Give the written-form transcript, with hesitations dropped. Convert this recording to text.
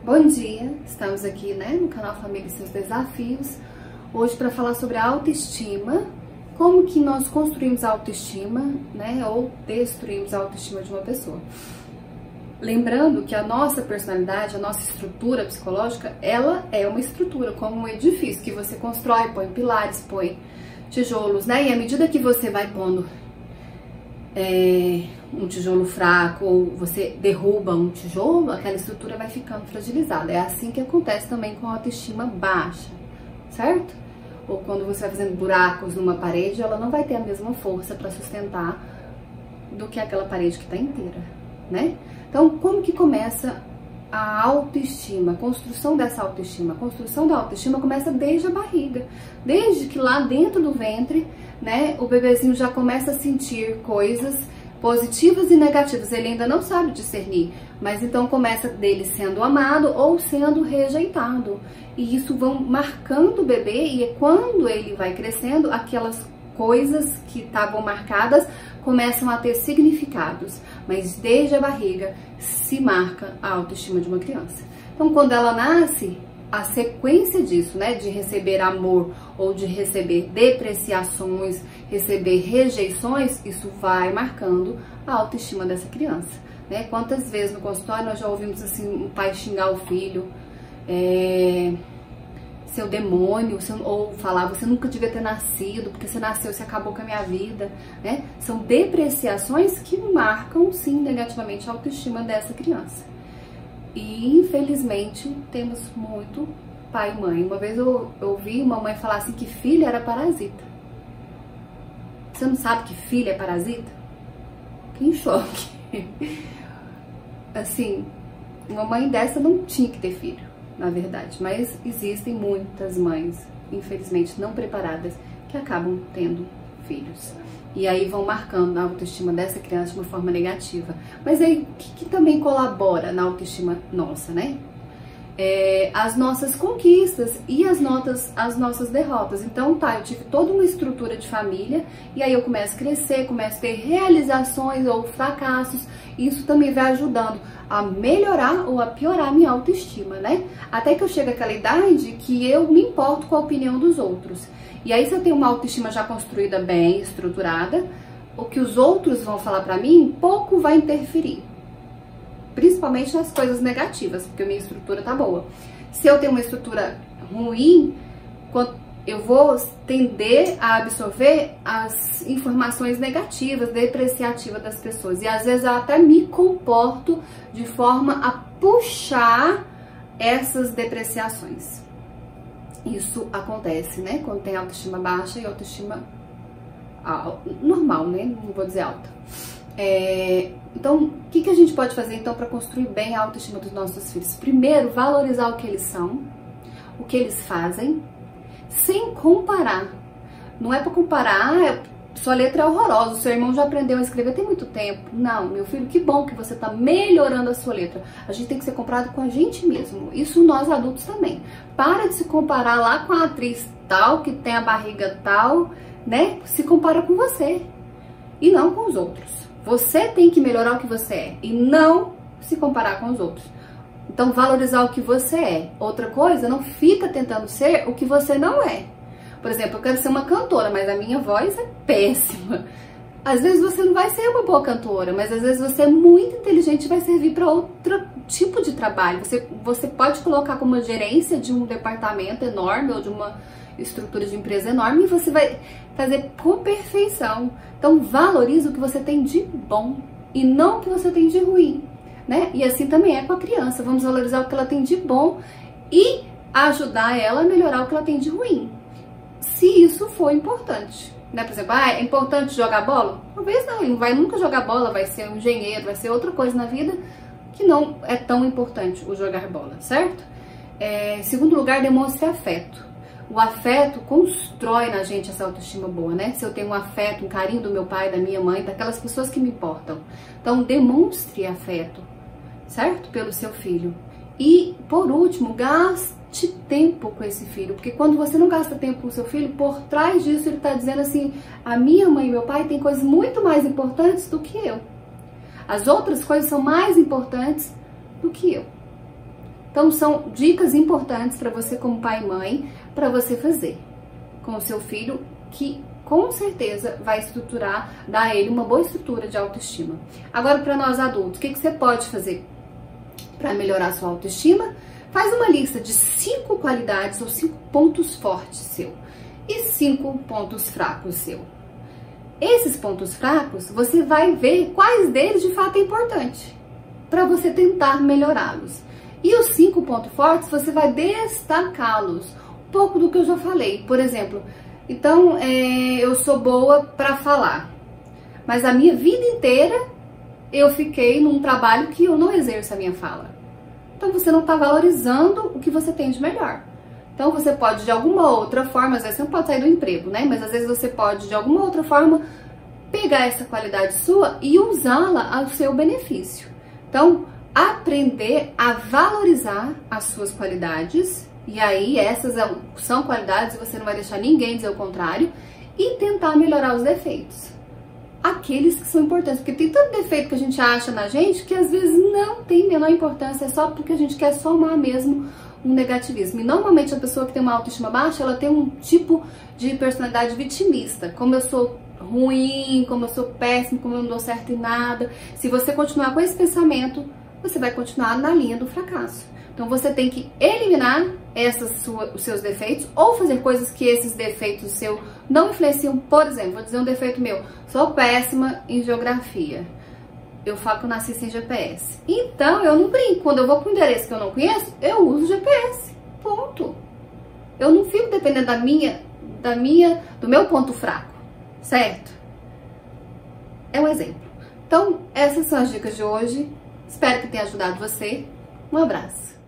Bom dia, estamos aqui no canal Família e Seus Desafios, hoje para falar sobre a autoestima, como que nós construímos a autoestima, ou destruímos a autoestima de uma pessoa. Lembrando que a nossa personalidade, a nossa estrutura psicológica, ela é uma estrutura, como um edifício que você constrói, põe pilares, põe tijolos, e à medida que você vai pondo um tijolo fraco ou você derruba um tijolo, aquela estrutura vai ficando fragilizada. É assim que acontece também com a autoestima baixa, certo? Ou quando você vai fazendo buracos numa parede, ela não vai ter a mesma força para sustentar do que aquela parede que está inteira, Então, como que começa a autoestima, a construção dessa autoestima? A construção da autoestima começa desde a barriga, desde que lá dentro do ventre, o bebezinho já começa a sentir coisas positivas e negativas. Ele ainda não sabe discernir, mas então começa dele sendo amado ou sendo rejeitado. E isso vão marcando o bebê, e quando ele vai crescendo, aquelas coisas que estavam marcadas começam a ter significados, mas desde a barriga se marca a autoestima de uma criança. Então, quando ela nasce, a sequência disso, de receber amor ou de receber depreciações, receber rejeições, isso vai marcando a autoestima dessa criança. Quantas vezes no consultório nós já ouvimos assim, um pai xingar o filho, seu demônio, ou falar, você nunca devia ter nascido, porque você nasceu, você acabou com a minha vida, São depreciações que marcam, sim, negativamente a autoestima dessa criança. E, infelizmente, temos muito pai e mãe. Uma vez eu ouvi uma mãe falar assim que filha era parasita. Você não sabe que filha é parasita? Fiquei em choque. Assim, uma mãe dessa não tinha que ter filho, na verdade, mas existem muitas mães, infelizmente não preparadas, que acabam tendo filhos. E aí vão marcando a autoestima dessa criança de uma forma negativa. Mas aí, o que também colabora na autoestima nossa, As nossas conquistas e as nossas derrotas. Então, eu tive toda uma estrutura de família, e aí eu começo a crescer, começo a ter realizações ou fracassos, e isso também vai ajudando a melhorar ou a piorar a minha autoestima, Até que eu chego àquela idade que eu me importo com a opinião dos outros. E aí, se eu tenho uma autoestima já construída bem, estruturada, o que os outros vão falar pra mim, pouco vai interferir. Principalmente nas coisas negativas, porque a minha estrutura tá boa. Se eu tenho uma estrutura ruim, eu vou tender a absorver as informações negativas, depreciativas das pessoas. E às vezes eu até me comporto de forma a puxar essas depreciações. Isso acontece, quando tem autoestima baixa e autoestima normal, não vou dizer alta. Então, o que a gente pode fazer então para construir bem a autoestima dos nossos filhos? Primeiro, valorizar o que eles são, o que eles fazem, sem comparar. Não é para comparar, sua letra é horrorosa, o seu irmão já aprendeu a escrever tem muito tempo. Não, meu filho, que bom que você está melhorando a sua letra. A gente tem que ser comparado com a gente mesmo. Isso nós adultos também. Para de se comparar lá com a atriz tal, que tem a barriga tal, Se compara com você e não com os outros. Você tem que melhorar o que você é e não se comparar com os outros. Então, valorizar o que você é. Outra coisa, não fica tentando ser o que você não é. Por exemplo, eu quero ser uma cantora, mas a minha voz é péssima. Às vezes você não vai ser uma boa cantora, mas às vezes você é muito inteligente e vai servir para outro tipo de trabalho. Você pode colocar como uma gerência de um departamento enorme ou de uma estrutura de empresa enorme, e você vai fazer com perfeição. Então, valorize o que você tem de bom e não o que você tem de ruim, E assim também é com a criança. Vamos valorizar o que ela tem de bom e ajudar ela a melhorar o que ela tem de ruim, se isso for importante, Por exemplo, é importante jogar bola? Talvez não, ele não vai nunca jogar bola, vai ser um engenheiro, vai ser outra coisa na vida que não é tão importante o jogar bola, certo? Segundo lugar, demonstre afeto. O afeto constrói na gente essa autoestima boa, Se eu tenho um afeto, um carinho do meu pai, da minha mãe, daquelas pessoas que me importam. Então, demonstre afeto, certo? Pelo seu filho. E, por último, gaste tempo com esse filho. Porque quando você não gasta tempo com o seu filho, por trás disso ele está dizendo assim, a minha mãe e meu pai têm coisas muito mais importantes do que eu. As outras coisas são mais importantes do que eu. Então são dicas importantes para você como pai e mãe, para você fazer com o seu filho, que com certeza vai estruturar, dar a ele uma boa estrutura de autoestima. Agora, para nós adultos, o que você pode fazer para melhorar a sua autoestima? Faz uma lista de 5 qualidades ou 5 pontos fortes seu e 5 pontos fracos seu. Esses pontos fracos, você vai ver quais deles de fato é importante para você tentar melhorá-los. E os 5 pontos fortes, você vai destacá-los. Um pouco do que eu já falei. Por exemplo, então eu sou boa para falar, mas a minha vida inteira eu fiquei num trabalho que eu não exerço a minha fala. Então você não está valorizando o que você tem de melhor. Então você pode de alguma outra forma, às vezes você não pode sair do emprego, né? Mas às vezes você pode de alguma outra forma pegar essa qualidade sua e usá-la ao seu benefício. Então, aprender a valorizar as suas qualidades, e aí essas são qualidades, você não vai deixar ninguém dizer o contrário, e tentar melhorar os defeitos. Aqueles que são importantes, porque tem tanto defeito que a gente acha na gente que às vezes não tem menor importância, é só porque a gente quer somar mesmo um negativismo. E normalmente a pessoa que tem uma autoestima baixa, ela tem um tipo de personalidade vitimista. Como eu sou ruim, como eu sou péssimo, como eu não dou certo em nada. Se você continuar com esse pensamento, você vai continuar na linha do fracasso. Então você tem que eliminar os seus defeitos ou fazer coisas que esses defeitos seus não influenciam. Por exemplo, vou dizer um defeito meu: sou péssima em geografia. Eu falo que eu nasci sem GPS. Então eu não brinco. Quando eu vou para um endereço que eu não conheço, eu uso GPS. Ponto. Eu não fico dependendo do meu ponto fraco. Certo? É um exemplo. Então, essas são as dicas de hoje. Espero que tenha ajudado você. Um abraço.